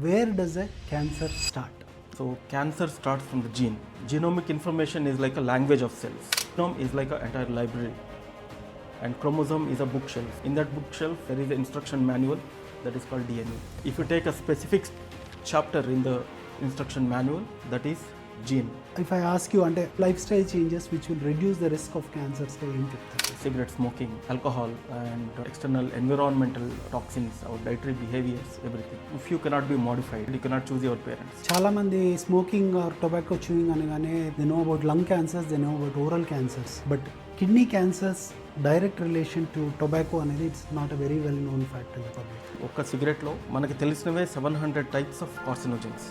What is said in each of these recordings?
Where does a cancer start? So cancer starts from the gene. Genomic information is like a language of cells. Genome is like an entire library, and chromosome is a bookshelf. In that bookshelf, there is an instruction manual that is called DNA. If you take a specific chapter in the instruction manual, that is gene. If I ask you ante lifestyle changes which will reduce the risk of cancers, em cheptaru? Cigarette smoking, alcohol, and external environmental toxins, our dietary behaviors, everything. If you cannot be modified, you cannot choose your parents. చాలా మంది smoking or tobacco chewing అనగానే they know about lung cancers, they know about oral cancers, but kidney cancers direct relation to tobacco అనేది it's not a very well known fact in the public. ఒక్క సిగరెట్లో మనకి తెలిసినవే 700 types of carcinogens.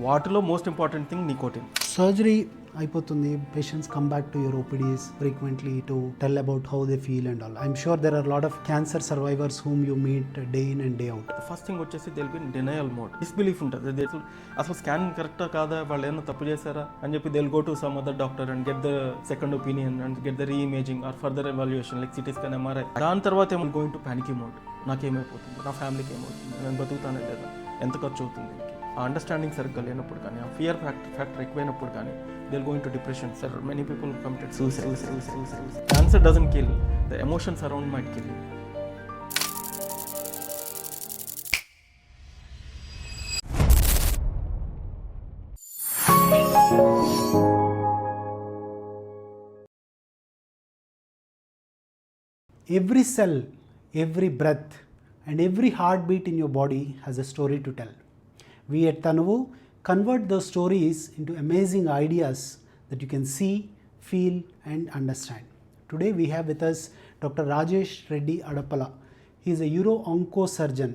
వాటిలో most important thing nicotine. Surgery అయిపోతుంది, patients come back to your OPDs frequently to tell about how they feel and all. I'm sure there are lot of cancer survivors whom you meet day in and day out. First thing వచ్చేసి they will be in denial mode. Disbelief ఉంటుంది. అసలు scan కరెక్టా కాదా, వాళ్ళు ఏమైనా తప్పు చేశారా అని చెప్పి they will go to some other doctor and get the second opinion and get the reimaging or further evaluation like CT scan, MRI. దాని తర్వాత ఏమో గోయింగ్ టు పానికీ మోడ్. నాకేమైపోతుంది, నా ఫ్యామిలీకి ఏమవుతుంది, నేను బతుకుతానే లేదా, ఎంత ఖర్చు అవుతుంది. ఆ అండర్స్టాండింగ్ సరిగ్గా లేనప్పుడు కానీ, ఆ ఫియర్ ఫ్యాక్టర్ ఎక్కువైనప్పుడు కానీ, they'll go into depression. Sir, many people committed suicide. Cancer doesn't kill, the emotions around might kill you. Every cell, every breath and every heartbeat in your body has a story to tell. We at Tanuvu convert those stories into amazing ideas that you can see, feel and understand. Today we have with us Dr. Rajesh Reddy Adapala. He is a uro-oncosurgeon.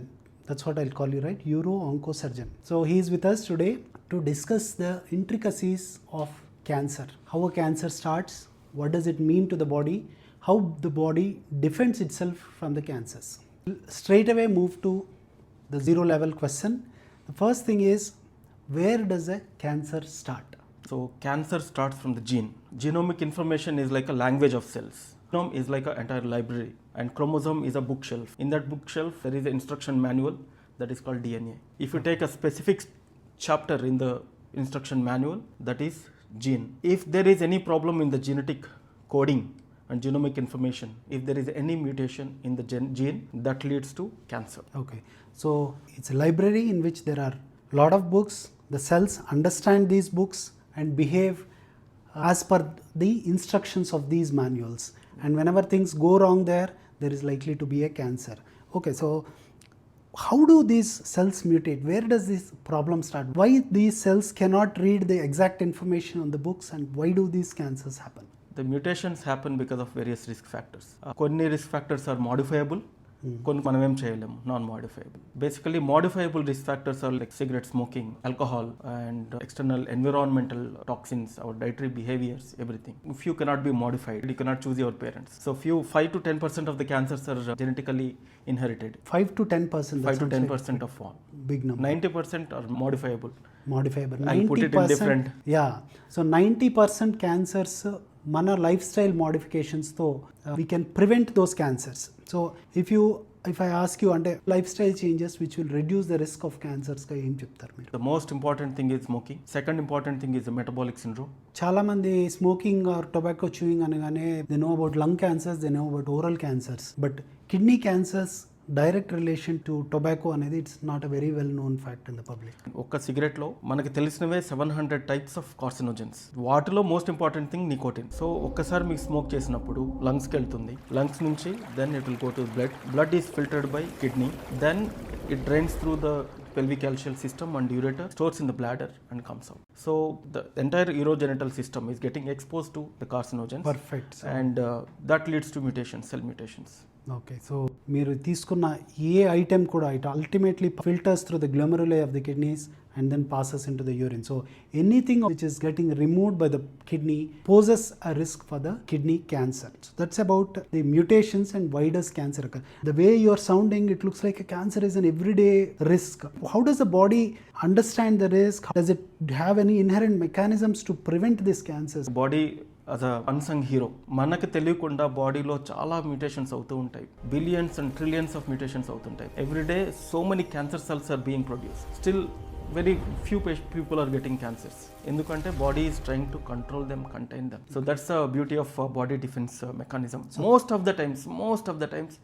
That's what I'll call you, right? Uro-oncosurgeon. So he is with us today to discuss the intricacies of cancer. How a cancer starts, what does it mean to the body, how the body defends itself from the cancers. Straight away move to the zero level question. The first thing is, where does a cancer start? So cancer starts from the gene. Genomic information is like a language of cells. Genome is like an entire library, and chromosome is a bookshelf. In that bookshelf, there is an instruction manual that is called DNA. If you take a specific chapter in the instruction manual, that is gene. If there is any problem in the genetic coding and genomic information, if there is any mutation in the gene, that leads to cancer. Okay, so it's a library in which there are a lot of books. The cells understand these books and behave as per the instructions of these manuals, and whenever things go wrong there is likely to be a cancer. Okay, so how do these cells mutate? Where does this problem start? Why these cells cannot read the exact information on the books, and why do these cancers happen? The mutations happen because of various risk factors. కొన్ని risk factors are modifiable, కొన్ని మనం ఏం చేయలేము, non modifiable. Basically modifiable risk factors are like cigarette smoking, alcohol, and external environmental toxins, our dietary behaviors, everything. If you cannot be modified, you cannot choose your parents. So 5 to 10% of the cancers are genetically inherited. 5 to 10%. 5 to 10% of all. Big number. 90% are modifiable. I'll put it in different. Yeah. So 90% cancers మన life style మోడిఫికేషన్స్తో we can prevent those cancers. So if I ask you అంటే life style changes which will reduce the risk of క్యాన్సర్స్గా ఏం చెప్తారు మీరు? The most important thing is smoking. Second important thing is metabolic syndrome. చాలా మంది smoking or tobacco chewing అనగానే they know about lung cancers, they know about oral cancers, but kidney cancers direct relation to tobacco అనేది it's not a very well known fact in the public. ఒక్క సిగరెట్లో మనకి తెలిసినవే 700 types of carcinogens. వాటిలో most important thing nicotine. So ఒక్కసారి మీకు smoke చేసినప్పుడు లంగ్స్కి వెళ్తుంది, లంగ్స్ నుంచి then it will go to blood is filtered by kidney, then it drains through the pelvic calcium system and ureter, stores in the bladder and comes out. So the entire urogenital system is getting exposed to the carcinogens. Perfect. And that leads to mutations, cell mutations. Okay, so మీరు తీసుకున్న ఏ item కూడా it ultimately filters through the glomeruli of the kidneys and then passes into the urine. So anything which is getting removed by the kidney poses a risk for the kidney cancer. So that's about the mutations and why does cancer occur. The way you are sounding, it looks like a cancer is an everyday risk. How does the body understand the risk? Does it have any inherent mechanisms to prevent these cancers? Body as a unsung hero. మనకు తెలియకుండా బాడీలో చాలా mutations అవుతూ ఉంటాయి. Billions and trillions of mutations అవుతుంటాయి. Everyday so many cancer cells are being produce. Still very few people are getting cancers. ఎందుకంటే body is trying to control them, contain them. So that's the beauty of body defense mechanism. Most of the times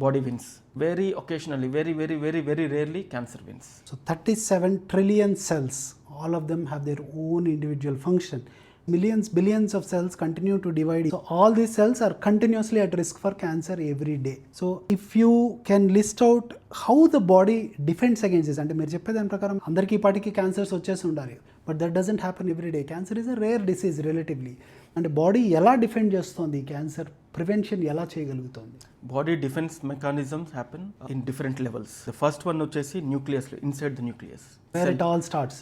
body wins. Very occasionally, very rarely cancer wins. So 37 trillion cells, all of them have their own individual function. Millions, billions of cells continue to divide. So all these cells are continuously at risk for cancer every day. So if you can list out how the body defends against this, అంటే మీరు చెప్పేదాని ప్రకారం అందరికీ పాటికి cancers వచ్చేసి ఉండాలి, but that doesn't happen every day. Cancer is a rare disease relatively. అంటే body ఎలా defend చేస్తుంది, క్యాన్సర్ ప్రివెన్షన్ ఎలా చేయగలుగుతుంది? Body defence mechanisms happen in different levels. The first one వచ్చేసి nucleus, inside the nucleus where it all starts,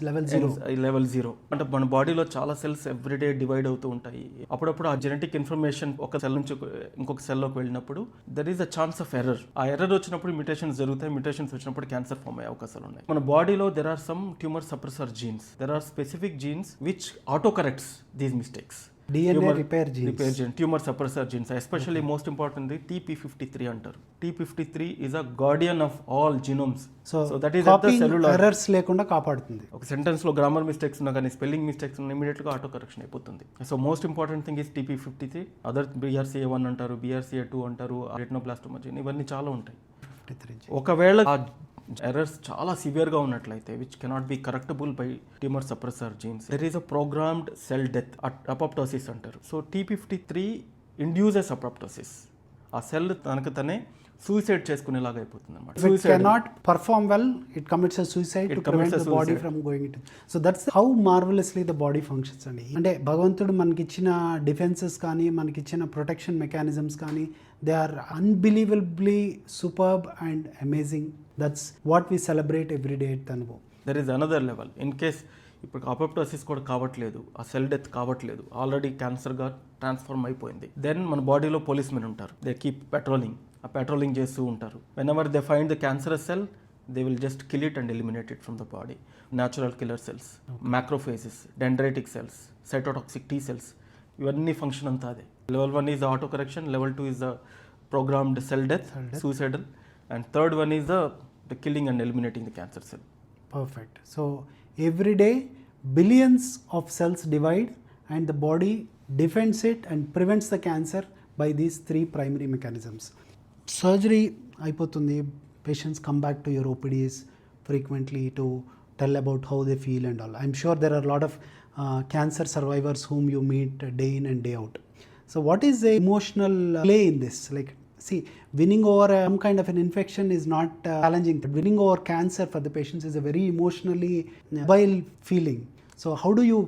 level zero. అంటే మన బాడీలో చాలా సెల్స్ ఎవ్రీడే డివైడ్ అవుతూ ఉంటాయి. అప్పుడప్పుడు ఆ జెనెటిక్ ఇన్ఫర్మేషన్ ఒక సెల్ నుంచి ఇంకొక సెల్లోకి వెళ్ళినప్పుడు there is a chance of error. ఆ ఎర్రర్ వచ్చినప్పుడు మ్యూటేషన్స్ జరుగుతాయి. మ్యూటేషన్స్ వచ్చినప్పుడు క్యాన్సర్ ఫామ్ అయ్యే అవకాశాలు ఉన్నాయి. మన బాడీలో there are some tumour suppressor genes. There are specific genes which auto corrects these mistakes. DNA repair genes, tumor suppressor genes, especially most importantly TP53 అంటారు. TP53 is a guardian of all genomes. So that is at the cellular errors లేకుండా కాపాడుతుంది. ఒక sentence లో grammar mistakes ఉన్నా కానీ spelling mistakes ఉన్నా immediate గా auto correction అయిపోతుంది. So most important thing is TP53. Other BRCA1 అంటారు, BRCA2 అంటారు, రెటినోబ్లాస్టోమా జీన్, ఇవన్నీ చాలా ఉంటాయి. ఒకవేళ ఎర్రర్స్ చాలా సివియర్గా ఉన్నట్లయితే which cannot be correctable by tumour suppressor genes, there is a programmed cell death, apoptosis అంటారు. So T53 induces apoptosis. ఆ సెల్ తనకు తనే సూసైడ్ చేసుకునేలాగా అయిపోతుంది అన్నమాట. If it cannot perform well, it commits a suicide to prevent the body from going into. So that's how marvelously the body functions అండి. అంటే భగవంతుడు మనకిచ్చిన డిఫెన్సెస్ కానీ మనకిచ్చిన ప్రొటెక్షన్ మెకానిజమ్స్ కానీ they are unbelievably superb and amazing. That's what we celebrate every day at తనువు. There is another level. In case ఇప్పుడు apoptosis కూడా కావట్లేదు, ఆ సెల్ డెత్ కావట్లేదు, ఆల్రెడీ క్యాన్సర్గా ట్రాన్స్ఫార్మ్ అయిపోయింది, దెన్ మన బాడీలో పోలీస్ మెన్ ఉంటారు. They keep patrolling. ఆ పెట్రోలింగ్ చేస్తూ ఉంటారు. Whenever they find the cancerous cell they will just kill it and eliminate it from the body. Natural killer cells, macrophages, dendritic cells, cytotoxic T cells, ఇవన్నీ function అంతా అదే. Level 1 is the auto correction, level 2 is the programmed cell death, suicidal, and third one is the killing and eliminating the cancer cell. Perfect. So every day billions of cells divide and the body defends it and prevents the cancer by these three primary mechanisms. Surgery అయిపోతుంది, patients come back to your OPDs frequently to tell about how they feel and all. I'm sure there are a lot of cancer survivors whom you meet day in and day out. So what is the emotional play in this? Like, see, winning over some kind of an infection is not challenging, but winning over cancer for the patients is a very emotionally mobile feeling. So how do you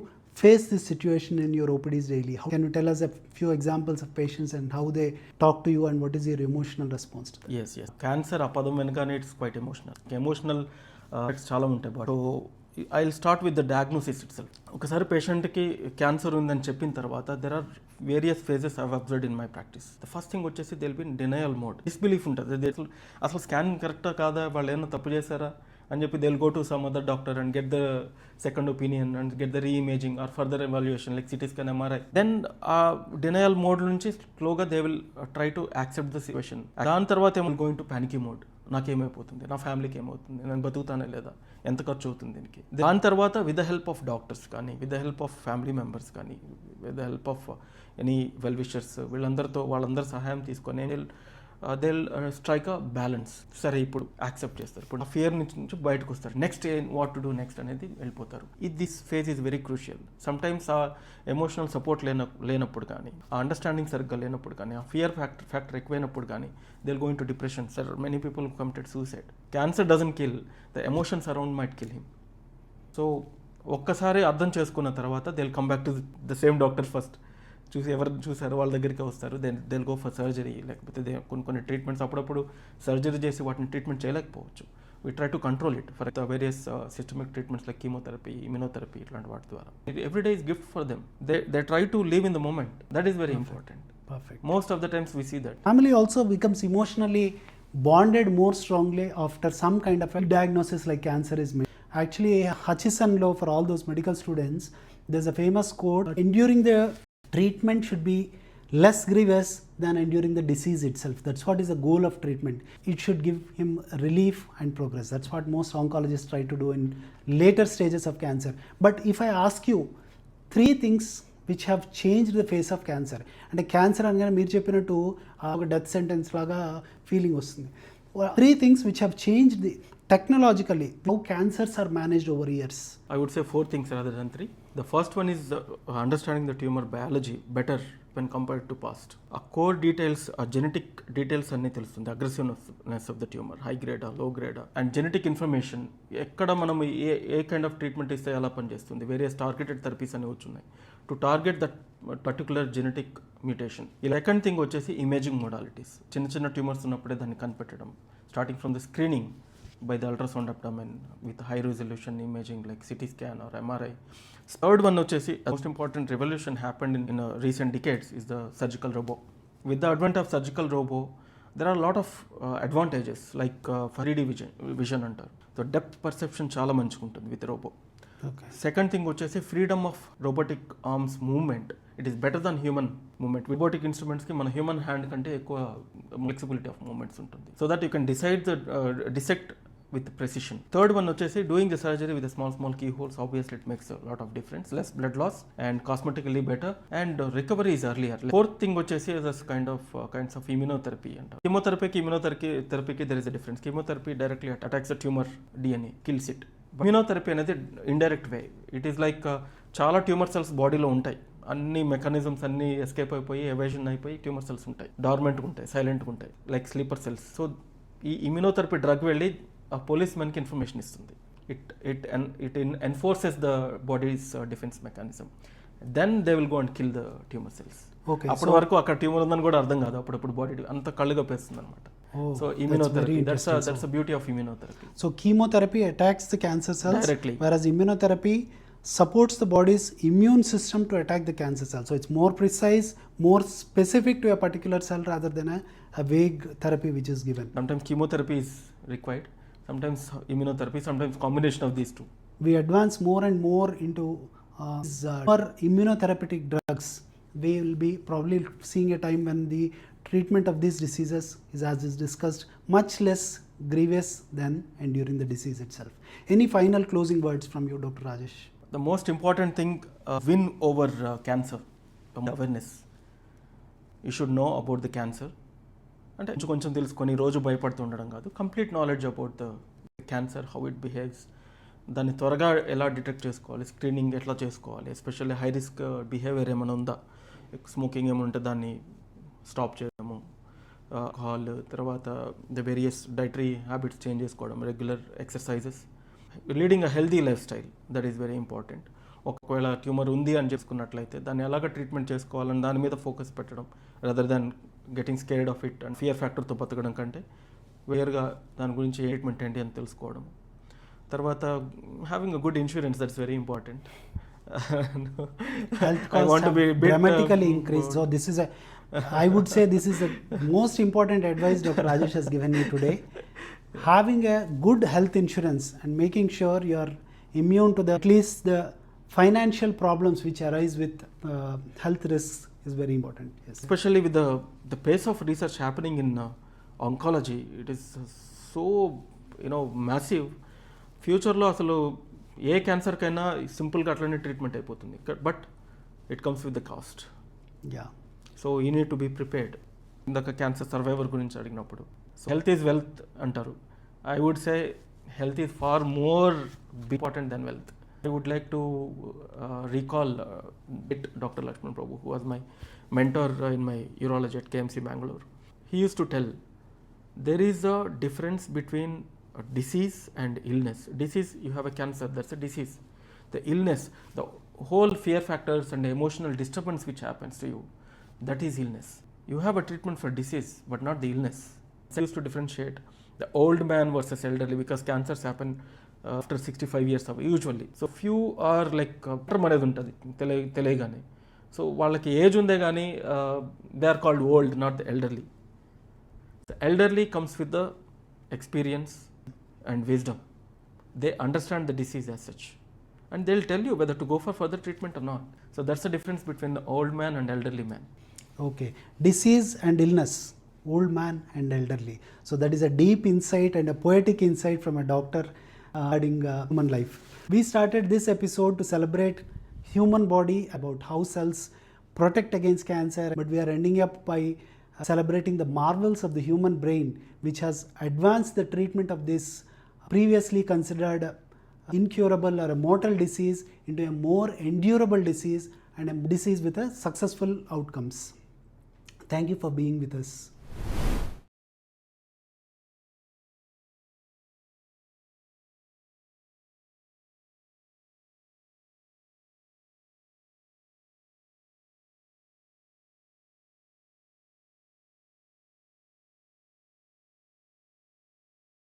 face this situation in your OPDs daily? How can you tell us a few examples of patients and how they talk to you and what is your emotional response to that? Yes. Cancer ఆ పదం వెనకానే it's quite emotional చాలా ఉంటాయి. But I will start with the diagnosis itself. ఒకసారి పేషెంట్కి cancer ఉందని చెప్పిన తర్వాత there are various phases I observed in my practice. The first thing వచ్చేసి they will be in denial mode. Disbelief ఉంటుంది. అసలు స్కాన్ కరెక్టా కాదా, వాళ్ళు ఏమైనా తప్పు చేశారా అని చెప్పి they will go to some other doctor and get the second opinion and get the reimaging or further evaluation like CT scan, MRI. దెన్ ఆ డినయల్ మోడ్ నుంచి స్లోగా they will try to accept the situation. దాని తర్వాత ఏమో going to panicky mode. నాకేమైపోతుంది, నా ఫ్యామిలీకి ఏమవుతుంది, నేను బతుకుతానే లేదా, ఎంత ఖర్చు అవుతుంది దీనికి. దాని తర్వాత with the help of doctors కానీ, with the help of family members కానీ, with the help of any well wishers, వాళ్ళందరూ సహాయం తీసుకొని దే స్ట్రైక్ అ బ్యాలెన్స్. సరే ఇప్పుడు యాక్సెప్ట్ చేస్తారు, ఇప్పుడు ఆ ఫియర్ నుంచి బయటకు వస్తారు. Next what to do next అనేది వెళ్ళిపోతారు. This phase is very crucial. Sometimes ఆ ఎమోషనల్ సపోర్ట్ లేనప్పుడు కానీ, ఆ అండర్స్టాండింగ్ సరిగ్గా లేనప్పుడు కానీ, ఆ ఫియర్ ఫ్యాక్టర్ ఎక్కువైనప్పుడు కానీ they will go in to depression. Sir many people committed suicide. Cancer doesn't kill, the emotions around might kill him. So ఒక్కసారి అర్థం చేసుకున్న తర్వాత they will come back to the same doctor first. ఎవరు చూసారో వాళ్ళ దగ్గరికి వస్తారు. దే గో ఫర్ సర్జరీ, లేకపోతే కొన్ని ట్రీట్మెంట్స్ అప్పుడప్పుడు సర్జరీ చేసి వాటిని ట్రీట్మెంట్ చేయలేకపోవచ్చు. We try to control it for the various systemic treatments like chemotherapy, immunotherapy, ఇట్లాంటి వాటి ద్వారా. Every day is gift for them. They try to live in the moment. That is very important. Perfect. Most of the times we see that. Family also becomes emotionally bonded more strongly after some kind of a diagnosis like cancer is made. Actually, Hutchinson law for all those medical students, there's a famous quote: enduring the treatment should be less grievous than enduring the disease itself. That's what is the goal of treatment. It should give him relief and progress. That's what most oncologists try to do in later stages of cancer. But if I ask you 3 things which have changed the face of cancer, అంటే cancer అనగానే మీరు చెప్పినట్టు ఒక death sentence లాగా feeling వస్తుంది. 3 things which have changed the technologically how cancers are managed over years. I would say 4 things rather than 3. The first one is understanding the tumor biology better when compared to past. A core details, genetic details అన్నీ తెలుస్తుంది. Aggressiveness of the tumour, high గ్రేడా, low గ్రేడా, and genetic information ఎక్కడ మనం ఏ kind of treatment ఇస్తే ఎలా పనిచేస్తుంది. Various targeted therapies అనేవి వచ్చున్నాయి to target that particular genetic mutation. ఈ సెకండ్ థింగ్ వచ్చేసి ఇమేజింగ్ మోడాలిటీస్. చిన్న చిన్న ట్యూమర్స్ ఉన్నప్పుడే దాన్ని కనిపెట్టడం, starting from the screening by the ultrasound abdomen with high resolution imaging like CT scan or MRI. Third one వచ్చేసి most important revolution happened in recent decades is the surgical robo. With the advent of surgical robo, there are a lot of advantages like 3D vision అంటారు. So depth perception చాలా మంచిగా ఉంటుంది with robo. Okay. Second thing వచ్చేసి freedom of robotic arms movement. It is better than human movement. Robotic instruments కి మన human hand కంటే ఎక్కువ flexibility of moments ఉంటుంది. So that you can dissect with precision. Third one వచ్చేసి doing the surgery with a small keyholes. Obviously it makes a lot of difference. Less blood loss and cosmetically better and recovery is earlier. Fourth thing వచ్చేసి is kinds of immunotherapy. Chemotherapy there is a difference. Chemotherapy directly attacks the tumor DNA, kills it. Immunotherapy అనేది indirect way. It is like చాలా tumour cells బాడీలో ఉంటాయి, అన్ని mechanisms అన్నీ escape అయిపోయి evasion అయిపోయి tumour cells ఉంటాయి, డార్మెంట్గా ఉంటాయి, సైలెంట్గా ఉంటాయి, లైక్ స్లీపర్ సెల్స్. సో ఈ ఇమ్యూనోథెరపీ డ్రగ్ వెళ్ళి ఆ పోలీస్ మెన్కి ఇన్ఫర్మేషన్ ఇస్తుంది. It enforces the body's defence mechanism. Then they will go and kill the tumour cells. అప్పటి వరకు అక్కడ ట్యూమర్ ఉందని కూడా అర్థం కాదు, అప్పుడప్పుడు బాడీ అంత కళ్ళుగా పేస్తుంది అనమాట. So immunotherapy, that's a beauty of immunotherapy. So chemotherapy attacks the cancer cells directly, whereas immunotherapy supports the body's immune system to attack the cancer cell. So it's more precise, more specific to a particular cell rather than a vague therapy which is given. Sometimes chemotherapy is required, sometimes immunotherapy, sometimes combination of these two. We advance more and more into for immunotherapeutic drugs. We will be probably seeing a time when the treatment of these diseases is, as is discussed, much less grievous than enduring the disease itself. Any final closing words from you, Dr. Rajesh? The most important thing, win over cancer, awareness. You should know about the cancer. అంటే కొంచెం తెలుసుకొని రోజు భయపడుతూ ఉండడం కాదు, complete knowledge about the cancer, how it behaves, దాన్ని త్వరగా ఎలా డిటెక్ట్ చేసుకోవాలి, స్క్రీనింగ్ ఎట్లా చేసుకోవాలి, ఎస్పెషల్లీ హై రిస్క్ బిహేవియర్ ఏమైనా ఉందా, స్మోకింగ్ ఏమైనా ఉంటే దాన్ని స్టాప్ చేయడము, ఆల్కహాల్, తర్వాత the various dietary habits change చేసుకోవడం, regular exercises, leading a healthy life style, that is very important. ఒకవేళ ట్యూమర్ ఉంది అని చేసుకున్నట్లయితే దాన్ని ఎలాగ ట్రీట్మెంట్ చేసుకోవాలని దాని మీద ఫోకస్ పెట్టడం, rather than getting scared of it and fear ఫ్యాక్టర్తో బతకడం కంటే వేరుగా దాని గురించి ట్రీట్మెంట్ ఏంటి అని తెలుసుకోవడం. తర్వాత having a good insurance, that's very important. Health costs have dramatically increased. So this is I would say this is the most important advice Dr. Rajesh has given you today. Having a good health insurance and making sure you are immune to at least the financial problems which arise with health risks is very important. Yes. Especially with the pace of research happening in oncology, it is so massive. ఫ్యూచర్లో అసలు ఏ క్యాన్సర్కైనా సింపుల్గా అట్లనే treatment అయిపోతుంది, but it comes with the cost. Yeah, so you need to be prepared. ఇందాక cancer survivor గురించి అడిగినప్పుడు health is wealth అంటారు. I would say health is far more important than wealth. I would like to recall Dr. Lakshman Prabhu, who was my mentor in my urology at KMC Bangalore. He used to tell there is a difference between a disease and illness. Disease, you have a cancer, that's a disease. The illness, the whole fear factors and emotional disturbance which happens to you, that is illness. You have a treatment for disease but not the illness. So I used to differentiate the old man versus elderly, because cancers happen after 65 years of usually. So few are like term అనేది ఉంటుంది తెలియగానే. So వాళ్ళకి age ఉందే కానీ they are called old, not the elderly. The elderly comes with the experience and wisdom. They understand the disease as such and they'll tell you whether to go for further treatment or not. So that's the difference between the old man and elderly man. Okay, disease and illness, old man and elderly. So that is a deep insight and a poetic insight from a doctor regarding human life. We started this episode to celebrate human body, about how cells protect against cancer, but we are ending up by celebrating the marvels of the human brain, which has advanced the treatment of this previously considered incurable or a mortal disease into a more endurable disease and a disease with a successful outcomes. Thank you for being with us.